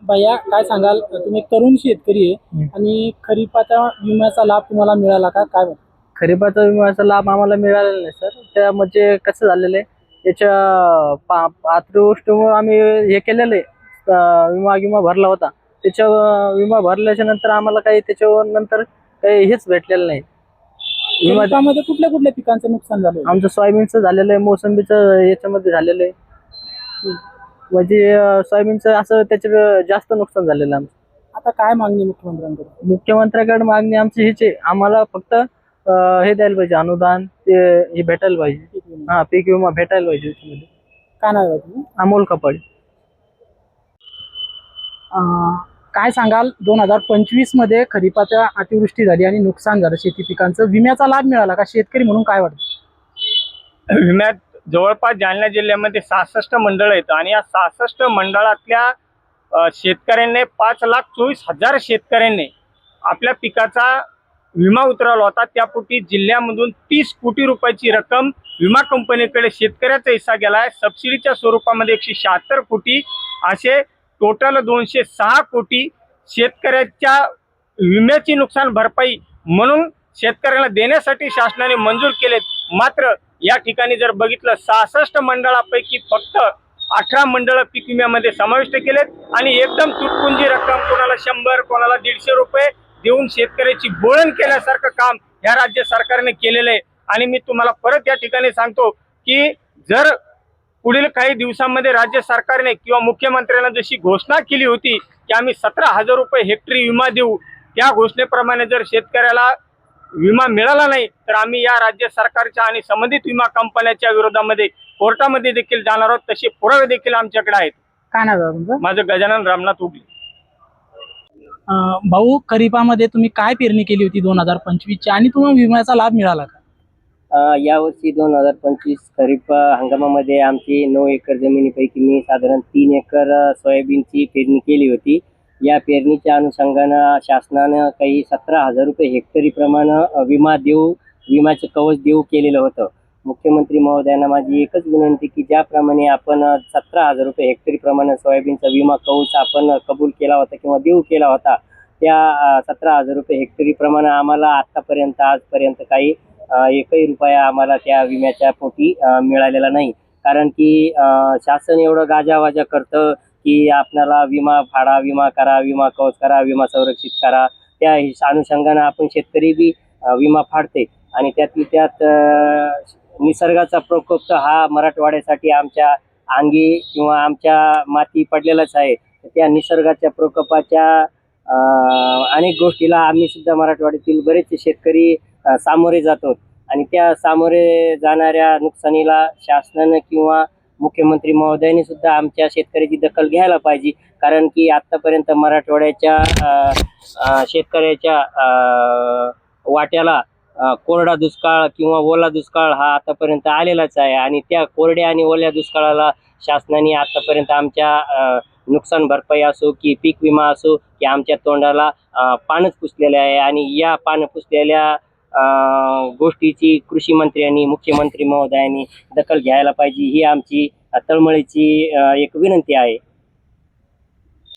भैया काय सांगाल, तुम्ही एक तरुण शेतकरी आहे आणि खरीपाच्या विम्याचा लाभ तुम्हाला मिळाला का, काय वाटतं? खरीपाचा विम्याचा लाभ आम्हाला मिळालेला नाही सर. त्या म्हणजे कसं झालेलं आहे, त्याच्या अतिवृष्टीमुळे आम्ही हे केलेलं आहे, विमा भरला होता. त्याच्या विमा भरल्याच्या नंतर आम्हाला काही त्याच्यावर नंतर काही हेच भेटलेलं नाही. खरीपामध्ये कुठल्या कुठल्या पिकांचं नुकसान झालं? आमचं सोयाबीनचं झालेलं आहे, मोसंबीचं याच्यामध्ये झालेलं आहे. म्हणजे सोयाबीनचं असं त्याचं जास्त नुकसान झालेलं आहे आमचं. आता काय मागणी मुख्यमंत्र्यांकडे? मुख्यमंत्र्याकडे मागणी आमची हीच आहे, आम्हाला फक्त हे द्यायला पाहिजे, अनुदान ते हे भेटायला पाहिजे. पीक विमा भेटायला पाहिजे त्याच्यामध्ये. काय नाव आहे तुम्ही? अमोल कपाळे. काय सांगाल, 2025 मध्ये खरीपाच्या अतिवृष्टी झाली आणि नुकसान झालं शेती पिकांचं, विम्याचा लाभ मिळाला का शेतकरी म्हणून, काय वाटतं? विम्यात जवळपास जालना जिल्ह्यामध्ये 66 मंडळ आहेत आणि या 66 मंडळातल्या शेतकऱ्यांनी 5,24,000 शेतकऱ्यांनी आपल्या पिकाचा विमा उतरवला होता. त्यापोटी जिल्ह्यामधून 30 कोटी रुपयाची रक्कम विमा कंपनीकडे शेतकऱ्याचा हिस्सा गेला आहे. सबसिडीच्या स्वरूपामध्ये 176 कोटी, असे टोटल 206 कोटी शेतकऱ्याच्या विम्याची नुकसान भरपाई म्हणून शेतकऱ्यांना देण्यासाठी शासनाने मंजूर केलेत. मात्र या ठिकाणी जर बघितलं, 66 मंडळापैकी फक्त 18 मंडळ पीक विम्यामध्ये समाविष्ट केलेत आणि एकदम तुटपुंजी रक्कम, कोणाला 100, कोणाला 150 रुपये देऊन शेतकऱ्याची बोळण केल्यासारखं काम या राज्य सरकारने केलेलं आहे. आणि मी तुम्हाला परत या ठिकाणी सांगतो की जर पुढील काही दिवसांमध्ये राज्य सरकारने किंवा मुख्यमंत्र्यांना जशी घोषणा केली होती की आम्ही 17,000 रुपये हेक्टरी विमा देऊ, त्या घोषणेप्रमाणे जर शेतकऱ्याला विमा मिळाला नाही तर आम्ही या राज्य सरकारच्या आणि संबंधित विमा कंपन्यांच्या विरोधामध्ये कोर्टामध्ये देखील जाणार आहोत. तसे पुरावे देखील आमच्याकडे आहेत. काय नाव आहे तुमचं? माझं गजानन रामनाथ उगले. भाऊ, खरीपामध्ये तुम्ही काय पेरणी केली होती 2025 आणि तुम्हाला विम्याचा लाभ मिळाला का? यावर्षी 2025 खरीप हंगामामध्ये आमची 9 एकर जमिनीपैकी मी साधारण 3 एकर सोयाबीनची पेरणी केली होती. या पेरणीच्या अनुषंगानं शासनानं काही 17,000 रुपये हेक्टरी प्रमाणे विम्याचे कवच देऊ केलेलं होतं. मुख्यमंत्री महोदयांना माझी एकच विनंती की ज्याप्रमाणे आपण 17,000 रुपये हेक्टरी प्रमाणे सोयाबीनचा विमा कवच आपण कबूल केला होता किंवा देऊ केला होता, त्या 17,000 रुपये हेक्टरी प्रमाणे आम्हाला आजपर्यंत काही एकही रुपया आम्हाला त्या विम्याच्या पोटी मिळालेला नाही. कारण की शासन एवढं गाजावाजा करतं की आपल्याला विमा फाडा, विमा करा, विमा कवच करा, विमा संरक्षित करा. त्या अनुषंगानं आपण शेतकरी बी विमा फाडते आणि त्यात निसर्गाचा प्रकोप तर हा मराठवाड्यासाठी आमच्या अंगी किंवा आमच्या माती पडलेलाच आहे. त्या निसर्गाच्या प्रकोपाच्या अनेक गोष्टीला आम्ही सुद्धा मराठवाड्यातील बरेचसे शेतकरी सामोरे जातो आणि त्या सामोरे जाणाऱ्या नुकसानीला शासनानं किंवा मुख्यमंत्री महोदयांनी सुद्धा आमच्या शेतकऱ्याची दखल घ्यायला पाहिजे. कारण की आतापर्यंत मराठवाड्याच्या शेतकऱ्याच्या वाट्याला कोरडा दुष्काळ किंवा ओला दुष्काळ हा आतापर्यंत आलेलाच आहे आणि त्या कोरड्या आणि ओल्या दुष्काळाला शासनाने आतापर्यंत आमच्या नुकसान भरपाई असो की पीक विमा असो की आमच्या तोंडाला पानच पुसलेले आहे. आणि या पान पुसलेल्या गोष्टीची कृषी मंत्री आणि मुख्यमंत्री महोदयांनी दखल घ्यायला पाहिजे, ही आमची तळमळीची एक विनंती आहे.